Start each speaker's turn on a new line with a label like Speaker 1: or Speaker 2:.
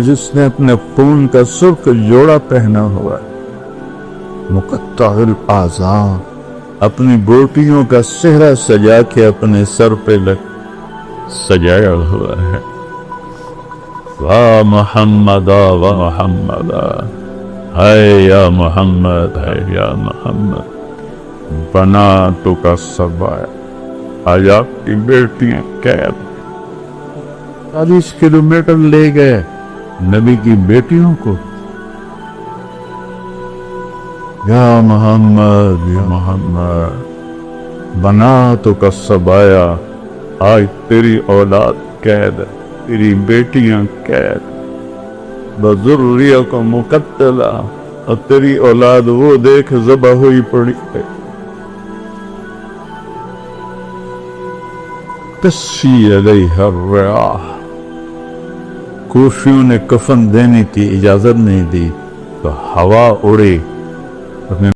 Speaker 1: جس نے اپنے خون کا سرخ جوڑا پہنا ہوا ہے، مقطع الاعضاء، اپنی بوٹیوں کا صحرا سجا کے اپنے سر پہ سجایا ہوا ہے۔ واہ محمد و محمد، ہے یا محمد، ہے یا محمد، بناتو کا سبایا، آج آپ کی بیٹیاں قید 40 کلومیٹر لے گئے نبی کی بیٹیوں کو۔ یا محمد یا محمد، بناتو کا سبایا، آج تیری اولاد قید ہے، تیری بیٹیاں قید، بذریہ کو مقتلہ، اور تیری اولاد وہ دیکھ ذبح ہوئی پڑی ہے۔ تسفی علیہ الریاح، کوفیوں نے کفن دینے کی اجازت نہیں دی تو ہوا اڑی،